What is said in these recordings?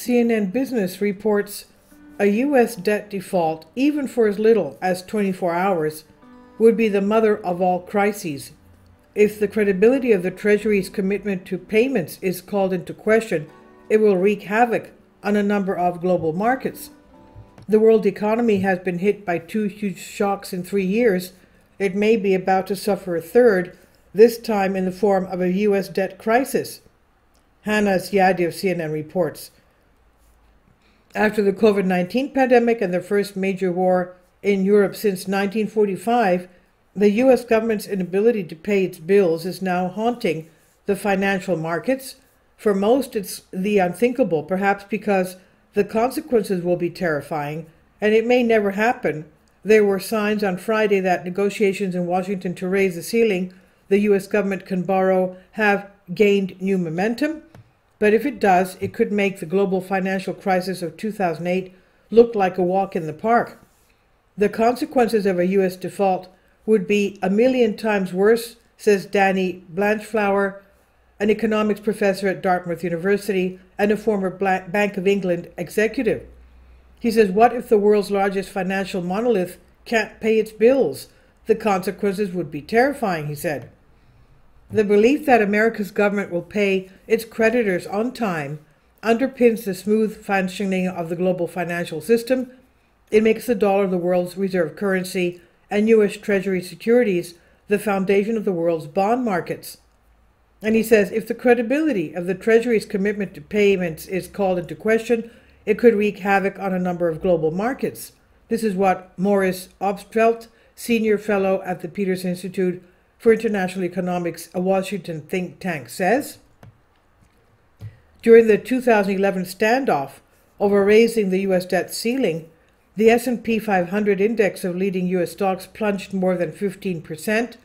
CNN Business reports a U.S. debt default, even for as little as 24 hours, would be the mother of all crises. If the credibility of the Treasury's commitment to payments is called into question, it will wreak havoc on a number of global markets. The world economy has been hit by 2 huge shocks in 3 years. It may be about to suffer a third, this time in the form of a U.S. debt crisis. Hannah Ziadi of CNN reports. After the COVID-19 pandemic and the first major war in Europe since 1945, the U.S. government's inability to pay its bills is now haunting the financial markets. For most, it's the unthinkable, perhaps because the consequences will be terrifying, and it may never happen. There were signs on Friday that negotiations in Washington to raise the ceiling the U.S. government can borrow have gained new momentum. But if it does, it could make the global financial crisis of 2008 look like a walk in the park. The consequences of a U.S. default would be 1,000,000 times worse, says Danny Blanchflower, an economics professor at Dartmouth University and a former Bank of England executive. He says, what if the world's largest financial monolith can't pay its bills? The consequences would be terrifying, he said. The belief that America's government will pay its creditors on time underpins the smooth functioning of the global financial system. It makes the dollar the world's reserve currency and U.S. Treasury securities the foundation of the world's bond markets. And he says, if the credibility of the Treasury's commitment to payments is called into question, it could wreak havoc on a number of global markets. This is what Morris Obstfeld, senior fellow at the Peters Institute for International Economics, a Washington think tank, says. During the 2011 standoff over raising the U.S. debt ceiling, the S&P 500 index of leading U.S. stocks plunged more than 15%.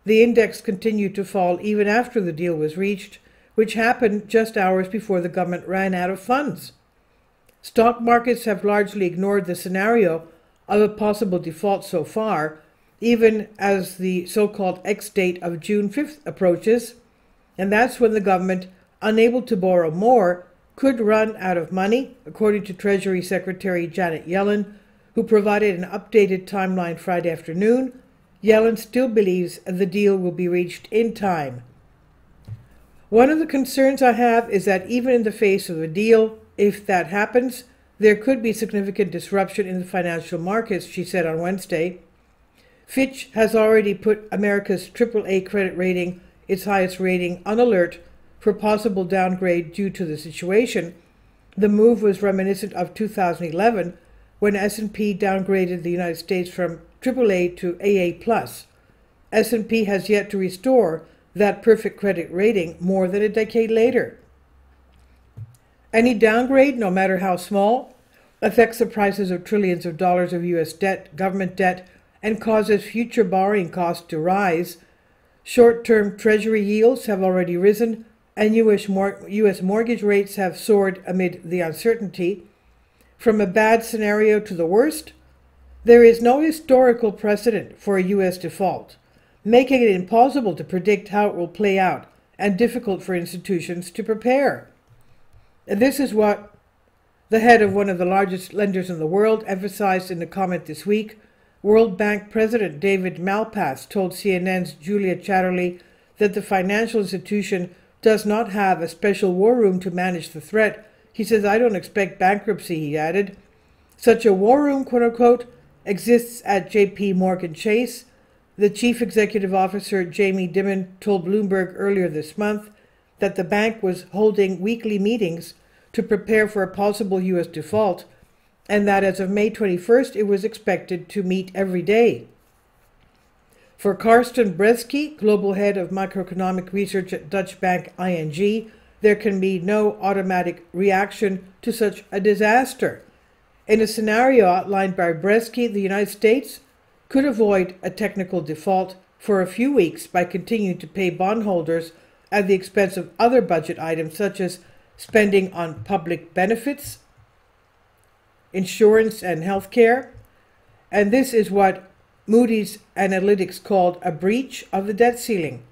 The index continued to fall even after the deal was reached, which happened just hours before the government ran out of funds. Stock markets have largely ignored the scenario of a possible default so far, even as the so-called ex-date of June 5th approaches, and that's when the government, unable to borrow more, could run out of money, according to Treasury Secretary Janet Yellen, who provided an updated timeline Friday afternoon. Yellen still believes the deal will be reached in time. One of the concerns I have is that even in the face of a deal, if that happens, there could be significant disruption in the financial markets, she said on Wednesday. Fitch has already put America's AAA credit rating, its highest rating, on alert for possible downgrade due to the situation. The move was reminiscent of 2011, when S&P downgraded the United States from AAA to AA+. S&P has yet to restore that perfect credit rating more than a decade later. Any downgrade, no matter how small, affects the prices of trillions of dollars of U.S. debt, government debt, and causes future borrowing costs to rise. Short-term Treasury yields have already risen, and U.S. mortgage rates have soared amid the uncertainty. From a bad scenario to the worst, there is no historical precedent for a U.S. default, making it impossible to predict how it will play out and difficult for institutions to prepare. And this is what the head of one of the largest lenders in the world emphasized in a comment this week. World Bank President David Malpass told CNN's Julia Chatterley that the financial institution does not have a special war room to manage the threat. He says, I don't expect bankruptcy, he added. Such a war room, quote-unquote, exists at J.P. Morgan Chase. The chief executive officer, Jamie Dimon, told Bloomberg earlier this month that the bank was holding weekly meetings to prepare for a possible U.S. default, and that as of May 21st, it was expected to meet every day. For Karsten Bresky, global head of macroeconomic research at Dutch bank ING, there can be no automatic reaction to such a disaster. In a scenario outlined by Bresky, the United States could avoid a technical default for a few weeks by continuing to pay bondholders at the expense of other budget items such as spending on public benefits, insurance, and health care. And this is what Moody's Analytics called a breach of the debt ceiling.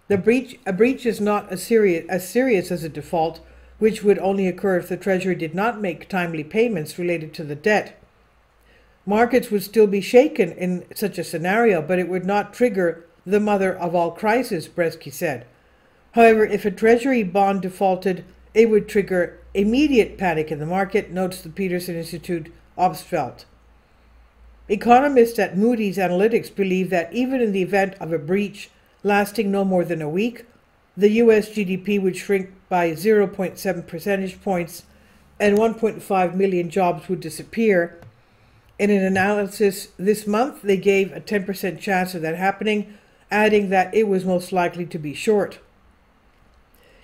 A breach is not as serious as a default. which would only occur if the Treasury did not make timely payments related to the debt. Markets would still be shaken in such a scenario, but it would not trigger the mother of all crises, Bresky said. However, if a Treasury bond defaulted, it would trigger immediate panic in the market, notes the Peterson Institute Obstfeld. Economists at Moody's Analytics believe that even in the event of a breach lasting no more than a week, the U.S. GDP would shrink by 0.7 percentage points and 1.5 million jobs would disappear. In an analysis this month, they gave a 10% chance of that happening, adding that it was most likely to be short.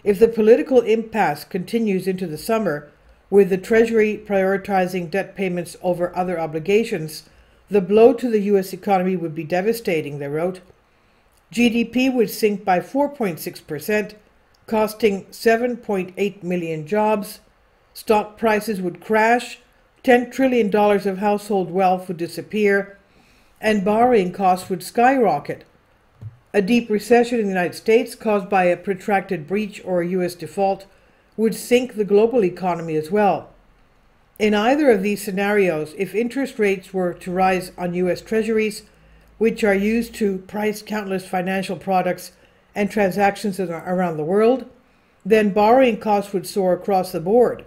If the political impasse continues into the summer, with the Treasury prioritizing debt payments over other obligations, the blow to the U.S. economy would be devastating, they wrote. GDP would sink by 4.6%, costing 7.8 million jobs. Stock prices would crash, $10 trillion of household wealth would disappear, and borrowing costs would skyrocket. A deep recession in the United States caused by a protracted breach or a U.S. default would sink the global economy as well. In either of these scenarios, if interest rates were to rise on U.S. Treasuries, which are used to price countless financial products and transactions around the world, then borrowing costs would soar across the board.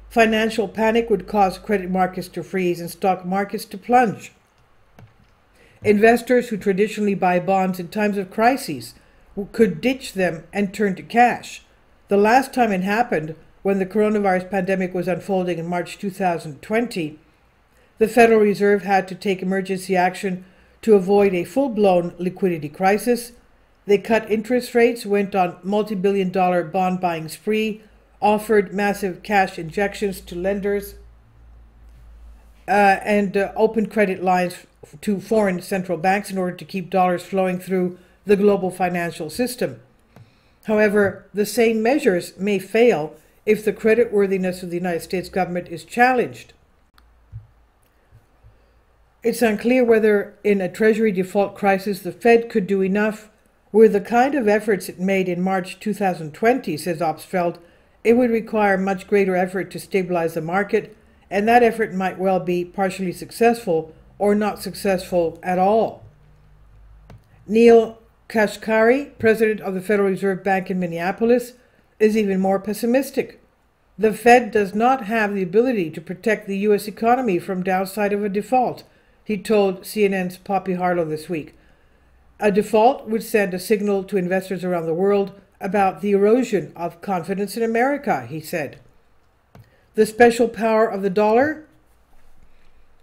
Financial panic would cause credit markets to freeze and stock markets to plunge. Investors who traditionally buy bonds in times of crises could ditch them and turn to cash. The last time it happened, when the coronavirus pandemic was unfolding in March 2020, the Federal Reserve had to take emergency action to avoid a full-blown liquidity crisis. They cut interest rates, went on multi-billion-dollar bond buying spree, offered massive cash injections to lenders, and opened credit lines to foreign central banks in order to keep dollars flowing through the global financial system. However, the same measures may fail if the creditworthiness of the United States government is challenged. It's unclear whether in a Treasury default crisis the Fed could do enough. With the kind of efforts it made in March 2020, says Obstfeld, it would require much greater effort to stabilize the market, and that effort might well be partially successful or not successful at all. Neil Kashkari, president of the Federal Reserve Bank in Minneapolis, is even more pessimistic. The Fed does not have the ability to protect the U.S. economy from downside of a default, he told CNN's Poppy Harlow this week. A default would send a signal to investors around the world about the erosion of confidence in America, he said. The special power of the dollar?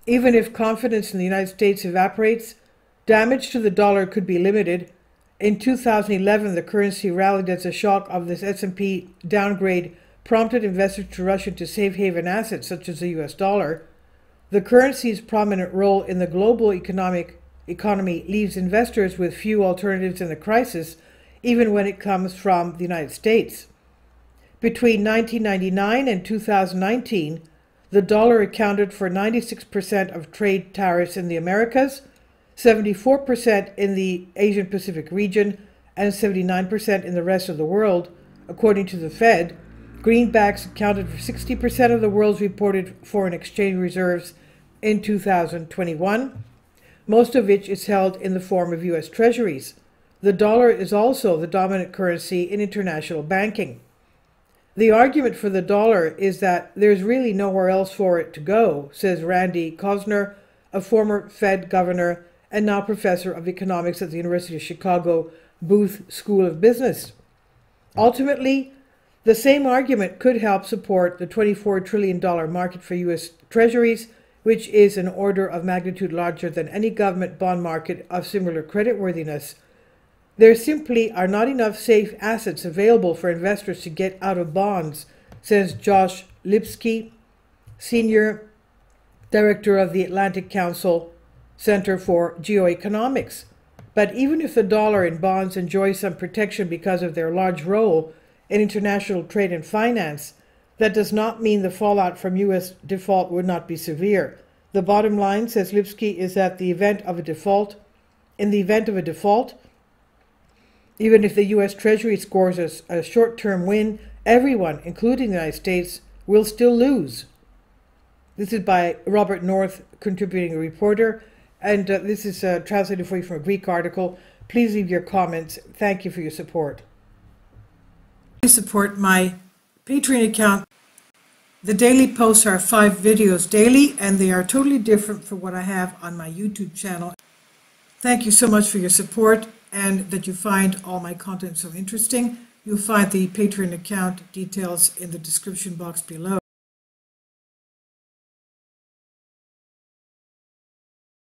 Even if confidence in the United States evaporates, damage to the dollar could be limited. In 2011, the currency rallied as a shock of this S&P downgrade prompted investors to rush into safe haven assets such as the US dollar. The currency's prominent role in the global economy leaves investors with few alternatives in the crisis, even when it comes from the United States. Between 1999 and 2019, the dollar accounted for 96% of trade tariffs in the Americas, 74% in the Asian Pacific region, and 79% in the rest of the world, according to the Fed. Greenbacks accounted for 60% of the world's reported foreign exchange reserves in 2021, most of which is held in the form of U.S. Treasuries. The dollar is also the dominant currency in international banking. The argument for the dollar is that there's really nowhere else for it to go, says Randy Kozner, a former Fed governor and now professor of economics at the University of Chicago Booth School of Business. Ultimately, the same argument could help support the $24 trillion market for U.S. Treasuries, which is an order of magnitude larger than any government bond market of similar creditworthiness. There simply are not enough safe assets available for investors to get out of bonds, says Josh Lipsky, Senior Director of the Atlantic Council Center for Geoeconomics. But even if the dollar and bonds enjoy some protection because of their large role in international trade and finance, that does not mean the fallout from U.S. default would not be severe. The bottom line, says Lipsky, is that in the event of a default, even if the U.S. Treasury scores a short-term win everyone, including the United States, will still lose. This is by Robert North, contributing reporter, and this is translated for you from a Greek article. Please leave your comments. Thank you for your support. Please support my Patreon account. The daily posts are 5 videos daily, and they are totally different from what I have on my YouTube channel. Thank you so much for your support and that you find all my content so interesting. You'll find the Patreon account details in the description box below.